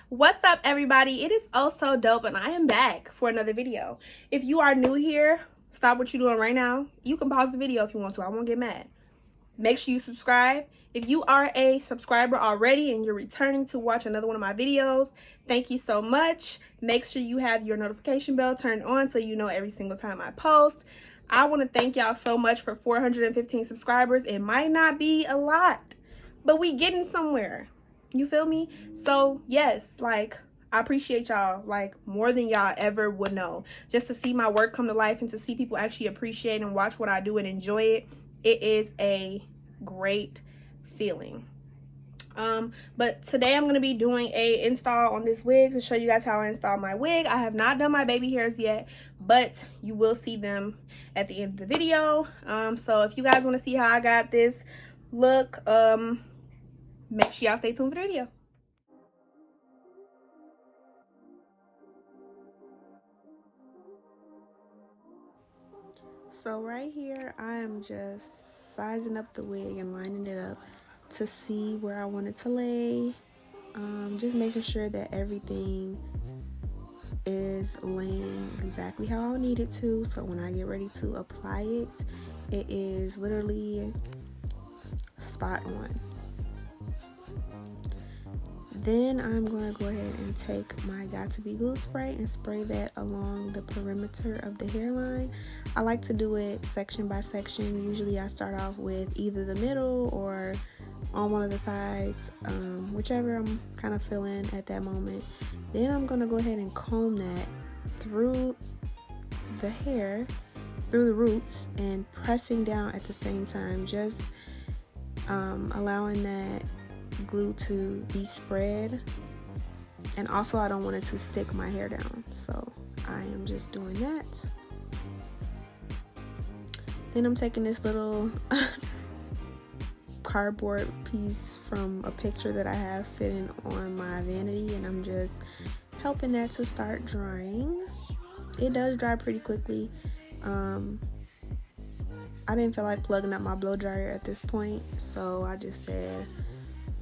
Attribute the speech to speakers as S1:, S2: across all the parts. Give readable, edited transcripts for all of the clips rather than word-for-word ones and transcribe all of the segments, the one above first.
S1: What's up, everybody? It is oh so dope, and I am back for another video. If you are new here, stop what you're doing right now. You can pause the video if you want to. I won't get mad. Make sure you subscribe. If you are a subscriber already and you're returning to watch another one of my videos, thank you so much. Make sure you have your notification bell turned on so you know every single time I post. I want to thank y'all so much for 415 subscribers. It might not be a lot, but we getting somewhere. You feel me? So yes, like, I appreciate y'all like more than y'all ever would know. Just to see my work come to life and to see people actually appreciate and watch what I do and enjoy it, it is a great feeling. But today I'm going to be doing a install on this wig to show you guys how I install my wig. I have not done my baby hairs yet, but you will see them at the end of the video. So if you guys want to see how I got this look, make sure y'all stay tuned for the video. So right here, I am just sizing up the wig and lining it up to see where I want it to lay. Just making sure that everything is laying exactly how I need it to, so when I get ready to apply it, it is literally spot on. Then I'm going to go ahead and take my Got2B Glued Spray and spray that along the perimeter of the hairline. I like to do it section by section. Usually I start off with either the middle or on one of the sides, whichever I'm kind of feeling at that moment. Then I'm going to go ahead and comb that through the hair, through the roots, and pressing down at the same time, just allowing that glue to be spread. And also I don't want it to stick my hair down, so I am just doing that. Then I'm taking this little cardboard piece from a picture that I have sitting on my vanity, and I'm just helping that to start drying. It does dry pretty quickly. I didn't feel like plugging up my blow dryer at this point, so I just said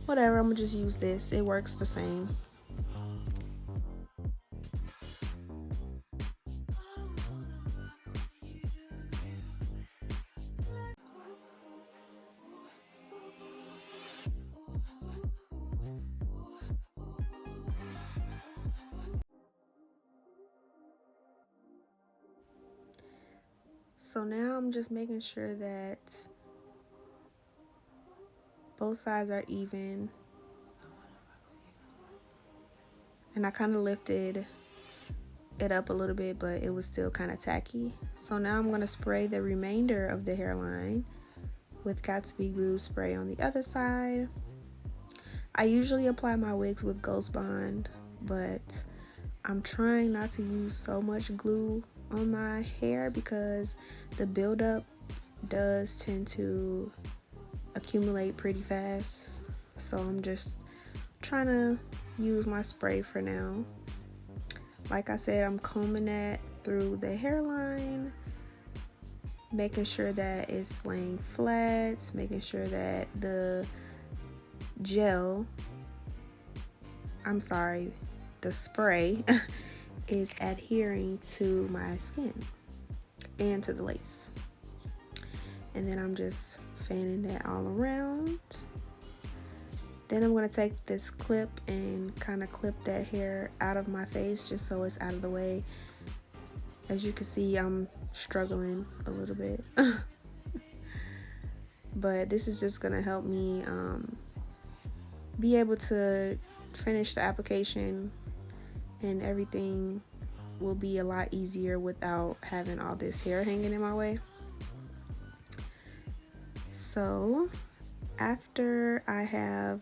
S1: whatever, I'm gonna just use this. It works the same. So now I'm just making sure that both sides are even, and I kind of lifted it up a little bit, but it was still kind of tacky. So now I'm going to spray the remainder of the hairline with Got2B Glued Spray on the other side. I usually apply my wigs with Ghost Bond, but I'm trying not to use so much glue on my hair because the buildup does tend to accumulate pretty fast. So I'm just trying to use my spray for now. Like I said, I'm combing that through the hairline, making sure that it's laying flat, making sure that the the spray is adhering to my skin and to the lace. And then I'm just fanning that all around. Then I'm going to take this clip and kind of clip that hair out of my face just so it's out of the way. As you can see, I'm struggling a little bit. But this is just going to help me be able to finish the application, and everything will be a lot easier without having all this hair hanging in my way. So after I have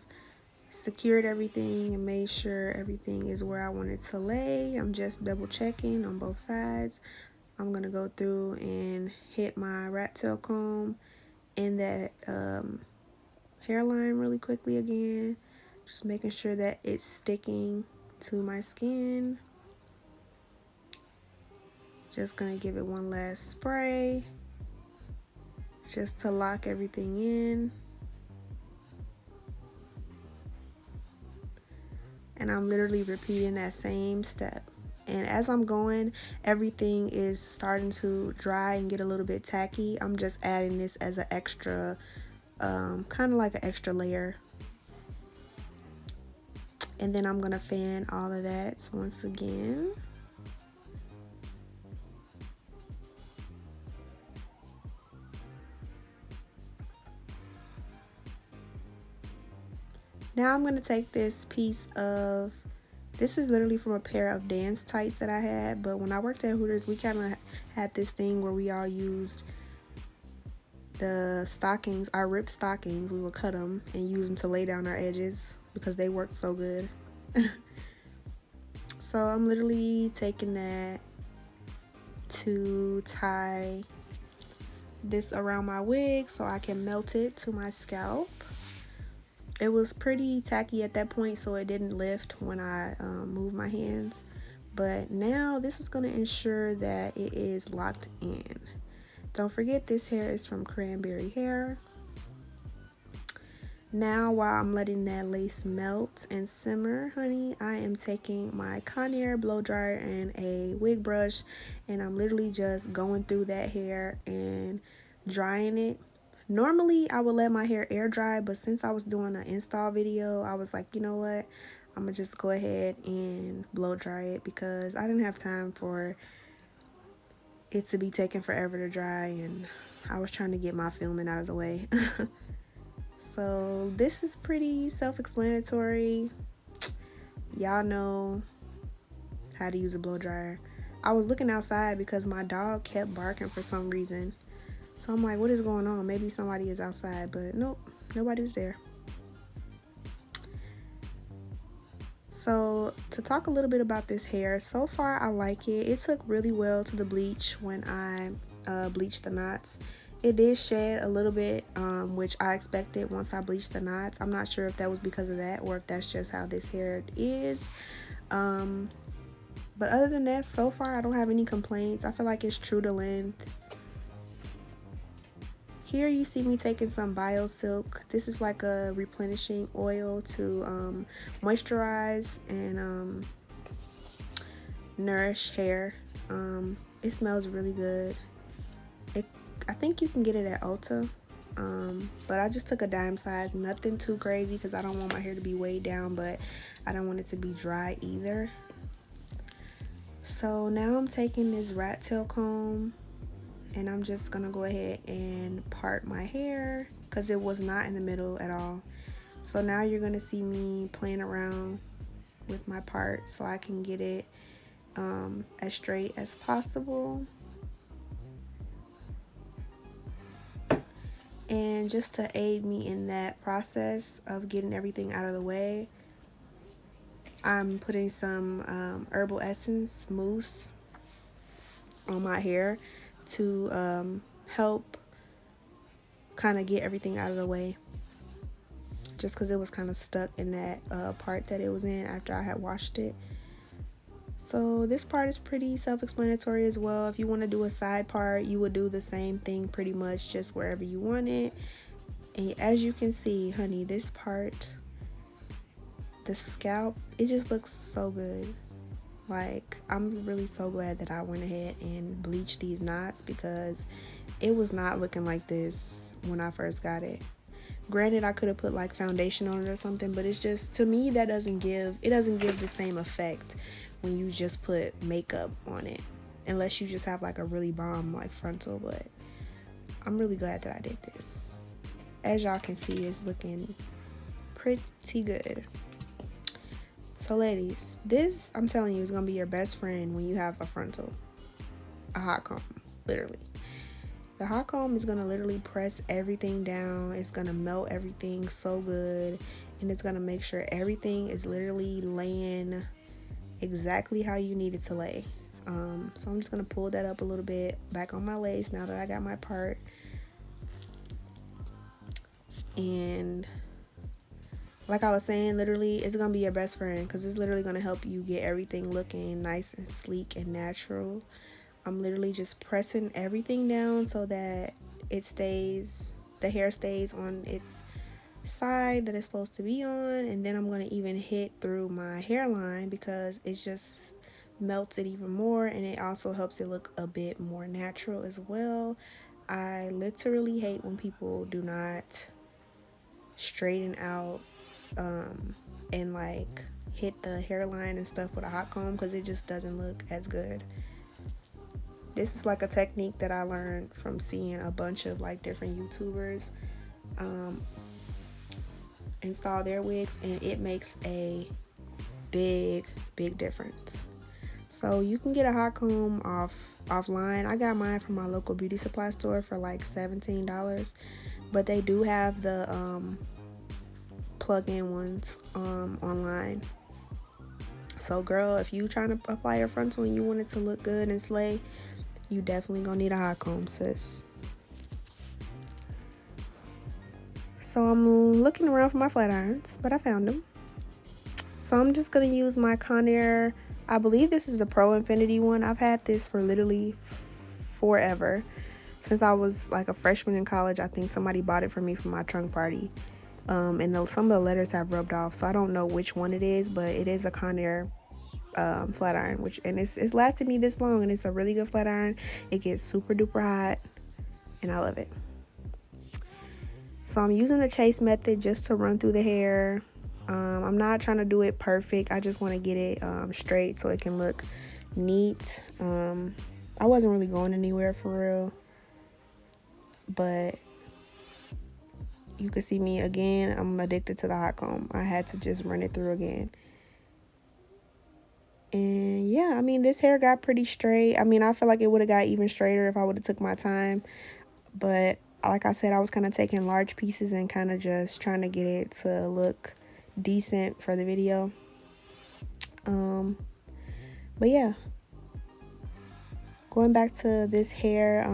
S1: secured everything and made sure everything is where I want it to lay, I'm just double checking on both sides. I'm gonna go through and hit my rat tail comb in that hairline really quickly again, just making sure that it's sticking to my skin. Just gonna give it one last spray just to lock everything in. And I'm literally repeating that same step. And as I'm going, everything is starting to dry and get a little bit tacky. I'm just adding this as an extra, kind of like an extra layer. And then I'm gonna fan all of that once again. Now I'm gonna take this piece of, this is literally from a pair of dance tights that I had, but when I worked at Hooters, we kind of had this thing where we all used the stockings, our ripped stockings, we would cut them and use them to lay down our edges because they worked so good. So I'm literally taking that to tie this around my wig so I can melt it to my scalp. It was pretty tacky at that point, so it didn't lift when I moved my hands. But now this is going to ensure that it is locked in. Don't forget, this hair is from Cranberry Hair. Now, while I'm letting that lace melt and simmer, honey, I am taking my Conair blow dryer and a wig brush, and I'm literally just going through that hair and drying it. Normally, I would let my hair air dry, but since I was doing an install video, I was like, you know what? I'm gonna just go ahead and blow dry it because I didn't have time for it to be taking forever to dry, and I was trying to get my filming out of the way. So this is pretty self-explanatory. Y'all know how to use a blow dryer. I was looking outside because my dog kept barking for some reason. So I'm like, what is going on? Maybe somebody is outside, but nope, nobody was there. So to talk a little bit about this hair, so far I like it. It took really well to the bleach when I bleached the knots. It did shed a little bit, which I expected once I bleached the knots. I'm not sure if that was because of that or if that's just how this hair is. But other than that, so far I don't have any complaints. I feel like it's true to length. Here you see me taking some Bio Silk. This is like a replenishing oil to moisturize and nourish hair. It smells really good. I think you can get it at Ulta, but I just took a dime size, nothing too crazy because I don't want my hair to be weighed down, but I don't want it to be dry either. So now I'm taking this rat tail comb and I'm just gonna go ahead and part my hair because it was not in the middle at all. So now you're gonna see me playing around with my part so I can get it as straight as possible. And just to aid me in that process of getting everything out of the way, I'm putting some herbal essence mousse on my hair to help kind of get everything out of the way, just because it was kind of stuck in that part that it was in after I had washed it. So this part is pretty self-explanatory as well. If you want to do a side part, you would do the same thing pretty much just wherever you want it. And as you can see, honey, this part, the scalp, it just looks so good. Like, I'm really so glad that I went ahead and bleached these knots because it was not looking like this when I first got it. Granted, I could have put like foundation on it or something, but it's just, to me, that doesn't give the same effect when you just put makeup on it, unless you just have like a really bomb like frontal. But I'm really glad that I did this. As y'all can see, it's looking pretty good. So ladies, this, I'm telling you, is gonna be your best friend when you have a frontal, a hot comb, literally. The hot comb is gonna literally press everything down. It's gonna melt everything so good, and it's gonna make sure everything is literally laying exactly how you need it to lay. So I'm just gonna pull that up a little bit back on my lace now that I got my part. And like I was saying, literally it's gonna be your best friend because it's literally gonna help you get everything looking nice and sleek and natural. I'm literally just pressing everything down so that it stays, the hair stays on its side that it's supposed to be on, and then I'm going to even hit through my hairline because it just melts it even more, and it also helps it look a bit more natural as well. I literally hate when people do not straighten out and like hit the hairline and stuff with a hot comb because it just doesn't look as good. This is like a technique that I learned from seeing a bunch of like different YouTubers install their wigs, and it makes a big difference. So you can get a hot comb offline. I got mine from my local beauty supply store for like $17, but they do have the plug-in ones online. So girl, if you trying to apply your frontal and you want it to look good and slay, you definitely gonna need a hot comb, sis. So I'm looking around for my flat irons, but I found them. So I'm just gonna use my Conair, I believe this is the Pro Infinity one. I've had this for literally forever. Since I was like a freshman in college, I think somebody bought it for me for my trunk party. And some of the letters have rubbed off, so I don't know which one it is, but it is a Conair flat iron, and it's lasted me this long, and it's a really good flat iron. It gets super duper hot, and I love it. So I'm using the chase method just to run through the hair. I'm not trying to do it perfect. I just want to get it straight so it can look neat. I wasn't really going anywhere for real, but you can see me again. I'm addicted to the hot comb. I had to just run it through again. And yeah, I mean, this hair got pretty straight. I mean, I feel like it would have got even straighter if I would have took my time. But like I said, I was kind of taking large pieces and kind of just trying to get it to look decent for the video. But yeah, going back to this hair,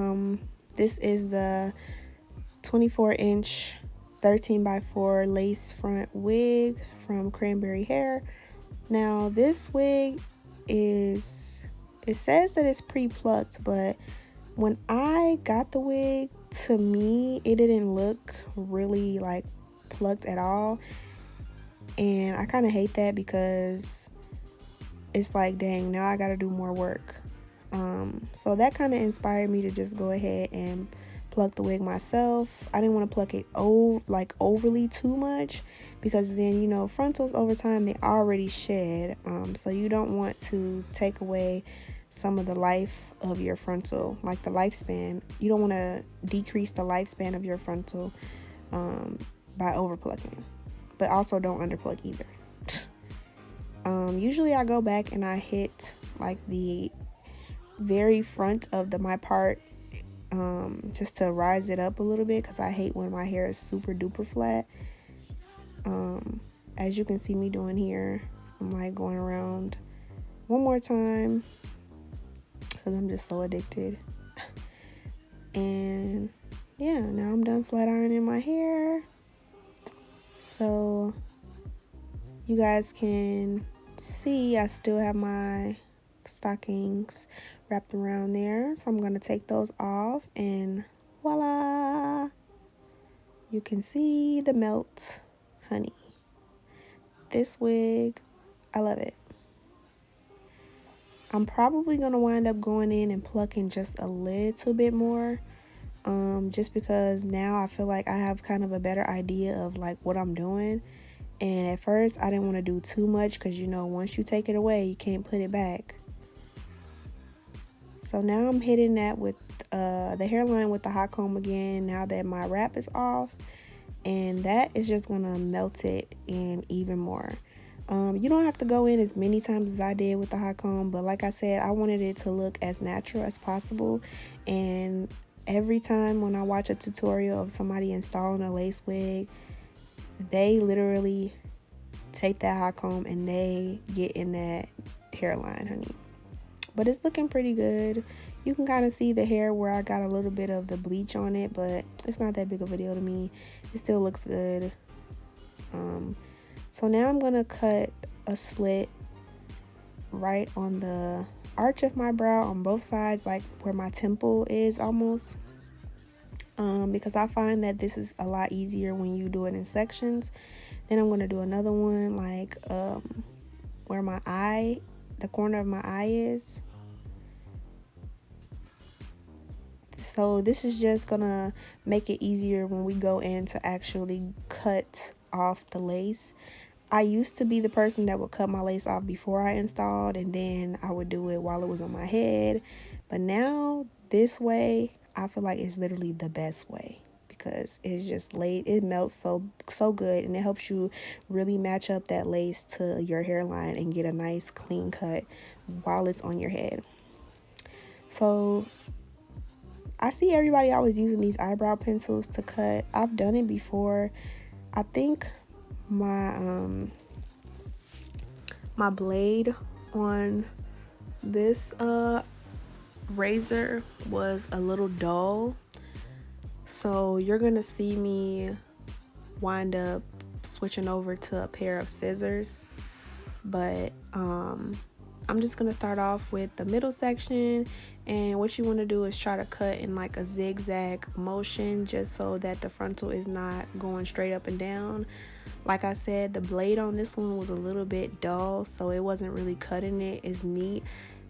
S1: this is the 24-inch 13x4 lace front wig from Cranberry Hair. Now this wig it says that it's pre-plucked, but when I got the wig, to me it didn't look really like plucked at all, and I kind of hate that because it's like, dang, now I gotta do more work. So that kind of inspired me to just go ahead and pluck the wig myself. I didn't want to pluck it overly too much, because then, you know, frontals over time, they already shed, so you don't want to take away some of the life of your frontal, like the lifespan. You don't want to decrease the lifespan of your frontal by over plucking, but also don't underpluck either. Usually I go back and I hit like the very front of my part, just to rise it up a little bit, because I hate when my hair is super duper flat. As you can see me doing here, I'm like going around one more time because I'm just so addicted. And yeah, now I'm done flat ironing my hair, so you guys can see I still have my stockings wrapped around there. So I'm going to take those off, and voila, you can see the melt, honey. This wig, I love it. I'm probably going to wind up going in and plucking just a little bit more, just because now I feel like I have kind of a better idea of like what I'm doing. And at first I didn't want to do too much, because you know, once you take it away, you can't put it back. So now I'm hitting that with the hairline with the hot comb again, now that my wrap is off, and that is just gonna melt it in even more. You don't have to go in as many times as I did with the hot comb, but like I said, I wanted it to look as natural as possible. And every time when I watch a tutorial of somebody installing a lace wig, they literally take that hot comb and they get in that hairline, honey. But it's looking pretty good. You can kind of see the hair where I got a little bit of the bleach on it, but it's not that big of a deal to me. It still looks good. So now I'm gonna cut a slit right on the arch of my brow on both sides, like where my temple is almost. because I find that this is a lot easier when you do it in sections. Then I'm going to do another one like where my eye, the corner of my eye is. So this is just gonna make it easier when we go in to actually cut off the lace. I used to be the person that would cut my lace off before I installed, and then I would do it while it was on my head. But now this way, I feel like it's literally the best way, because it's just laid, it melts so good, and it helps you really match up that lace to your hairline and get a nice clean cut while it's on your head. So I see everybody always using these eyebrow pencils to cut. I've done it before. I think my my blade on this razor was a little dull, so you're gonna see me wind up switching over to a pair of scissors. But I'm just gonna start off with the middle section, and what you want to do is try to cut in like a zigzag motion, just so that the frontal is not going straight up and down. Like I said, the blade on this one was a little bit dull, so it wasn't really cutting it as neat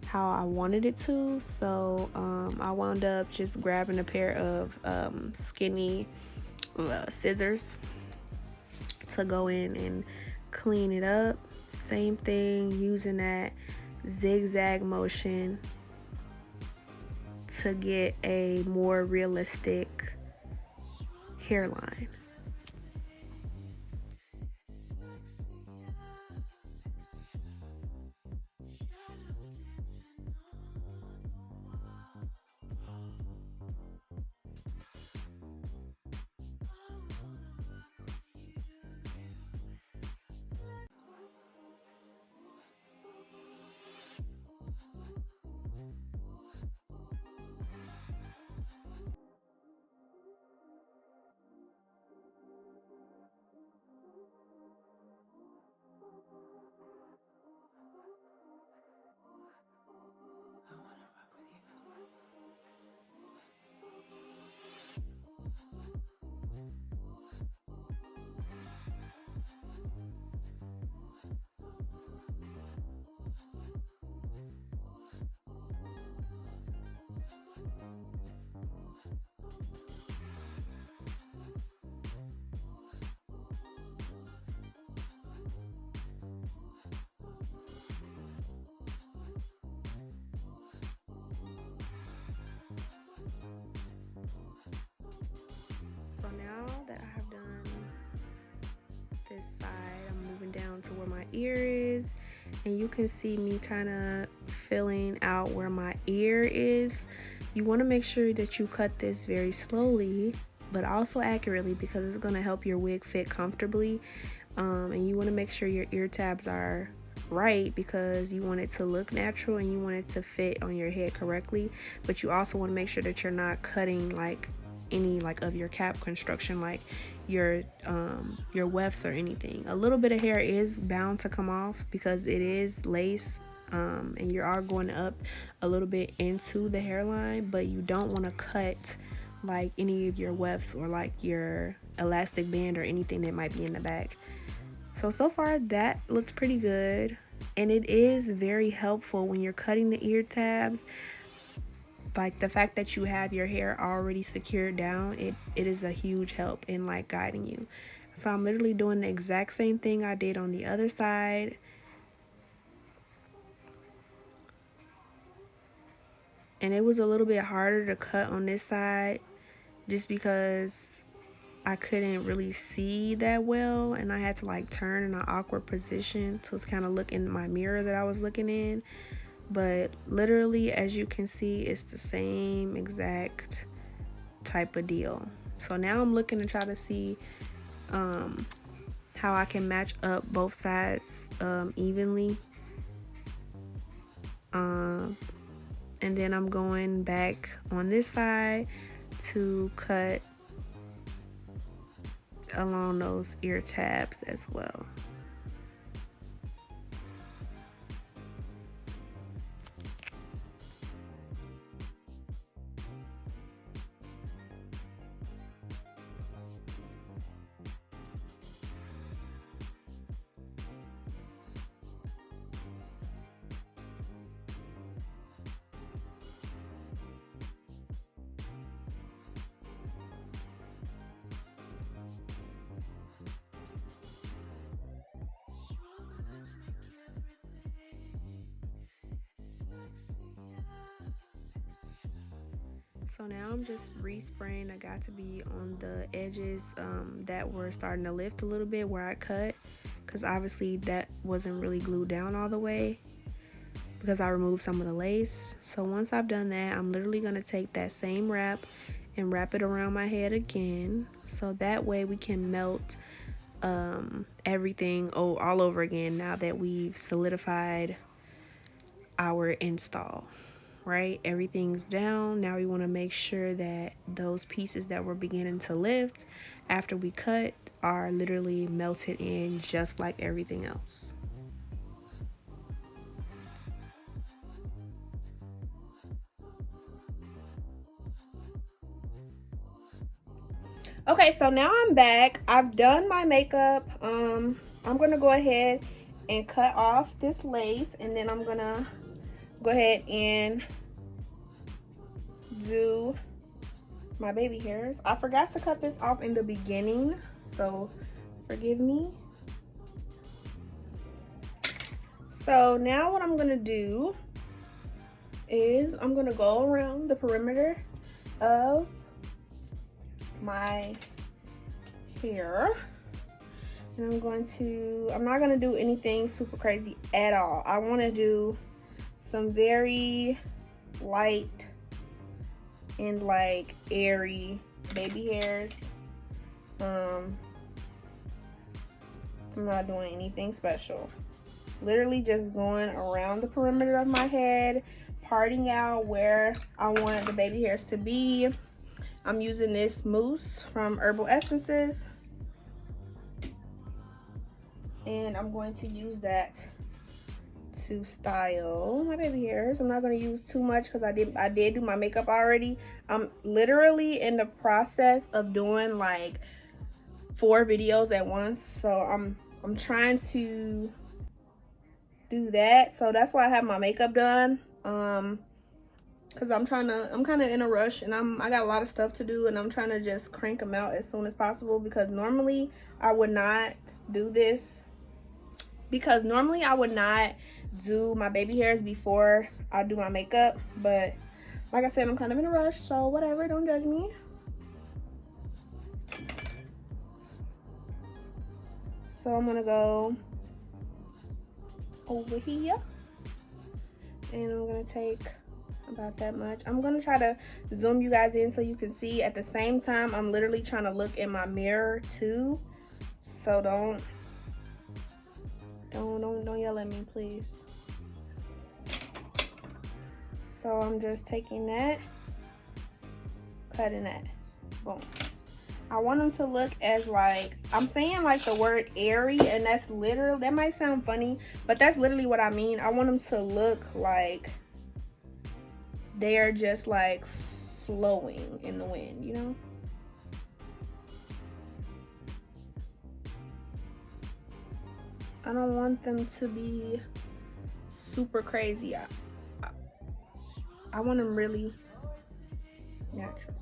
S1: how I wanted it to. So I wound up just grabbing a pair of skinny scissors to go in and clean it up. Same thing, using that zigzag motion to get a more realistic hairline. So now that I have done this side, I'm moving down to where my ear is, and you can see me kind of filling out where my ear is. You want to make sure that you cut this very slowly but also accurately, because it's going to help your wig fit comfortably. And you want to make sure your ear tabs are right, because you want it to look natural and you want it to fit on your head correctly. But you also want to make sure that you're not cutting like any like of your cap construction, like your wefts or anything. A little bit of hair is bound to come off because it is lace, and you are going up a little bit into the hairline, but you don't want to cut like any of your wefts or like your elastic band or anything that might be in the back. So far that looks pretty good, and it is very helpful when you're cutting the ear tabs. Like the fact that you have your hair already secured down, it is a huge help in like guiding you. So I'm literally doing the exact same thing I did on the other side. And it was a little bit harder to cut on this side just because I couldn't really see that well, and I had to like turn in an awkward position to kind of look in my mirror that I was looking in. But literally, as you can see, it's the same exact type of deal. So now I'm looking to try to see how I can match up both sides evenly. And then I'm going back on this side to cut along those ear tabs as well. So now I'm just respraying the Got2B on the edges that were starting to lift a little bit where I cut, because obviously that wasn't really glued down all the way because I removed some of the lace. So once I've done that, I'm literally going to take that same wrap and wrap it around my head again, so that way we can melt everything all over again now that we've solidified our install. Right, everything's down. Now we want to make sure that those pieces that were beginning to lift after we cut are literally melted in just like everything else. Okay, so now I'm back. I've done my makeup. I'm gonna go ahead and cut off this lace, and then I'm gonna go ahead and do my baby hairs. I forgot to cut this off in the beginning, so forgive me. So now what I'm gonna do is I'm gonna go around the perimeter of my hair, and I'm not gonna do anything super crazy at all. I want to do some very light and like airy baby hairs. I'm not doing anything special, literally just going around the perimeter of my head, parting out where I want the baby hairs to be. I'm using this mousse from Herbal Essences, and I'm going to use that to style my baby hairs. I'm not going to use too much because I did do my makeup already. I'm literally in the process of doing like 4 videos at once, so I'm trying to do that. So that's why I have my makeup done, because I'm kind of in a rush, and I got a lot of stuff to do, and I'm trying to just crank them out as soon as possible, because normally I would not do this, because normally I would not do my baby hairs before I do my makeup. But like I said, I'm kind of in a rush, so whatever, don't judge me. So I'm gonna go over here, and I'm gonna take about that much. I'm gonna try to zoom you guys in so you can see. At the same time, I'm literally trying to look in my mirror too, so don't yell at me, please. So I'm just taking that, cutting that, boom. I want them to look as, like, I'm saying like the word airy, and that's literal, that might sound funny, but that's literally what I mean. I want them to look like they are just like flowing in the wind, you know? I don't want them to be super crazy. I want them really natural.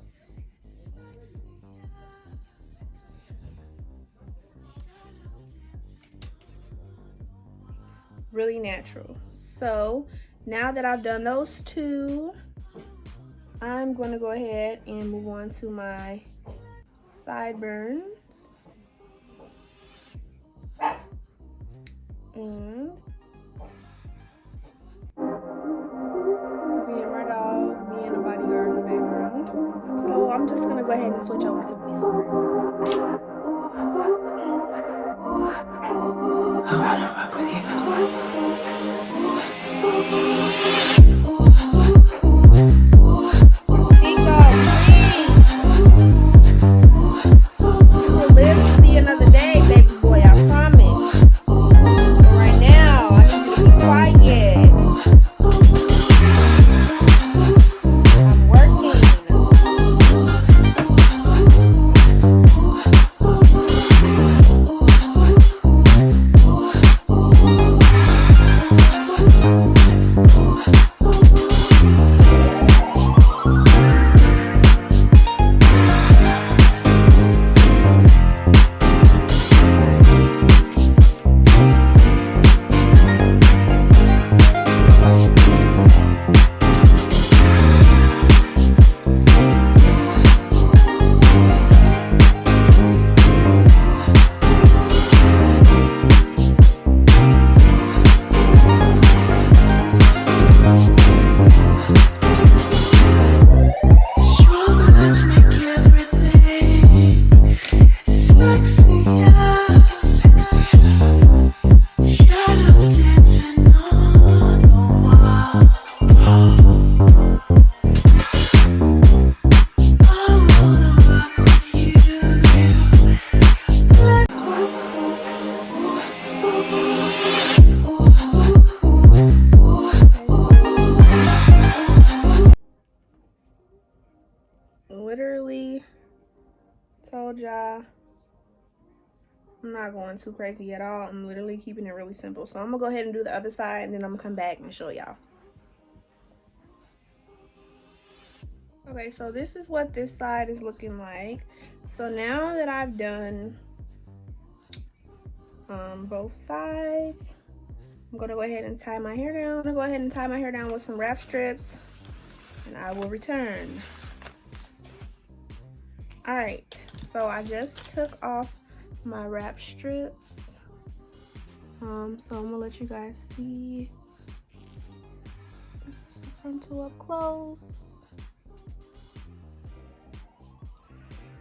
S1: Really natural. So now that I've done those two, I'm going to go ahead and move on to my sideburns. And being my dog, being a bodyguard in the background. So I'm just going to go ahead and switch over to voiceover. I wanna rock with you. y'all. I'm not going too crazy at all. I'm literally keeping it really simple. So I'm gonna go ahead and do the other side, and then I'm gonna come back and show y'all. Okay, so this is what this side is looking like. So now that I've done both sides, I'm gonna go ahead and tie my hair down. I'm gonna go ahead and tie my hair down with some wrap strips, and I will return. All right, so I just took off my wrap strips. So I'm gonna let you guys see. This is the frontal up close.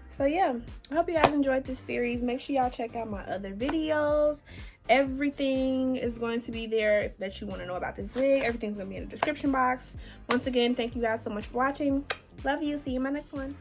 S1: So yeah, I hope you guys enjoyed this series. Make sure y'all check out my other videos. Everything is going to be there that you want to know about this wig. Everything's gonna be in the description box. Once again, thank you guys so much for watching. Love you. See you in my next one.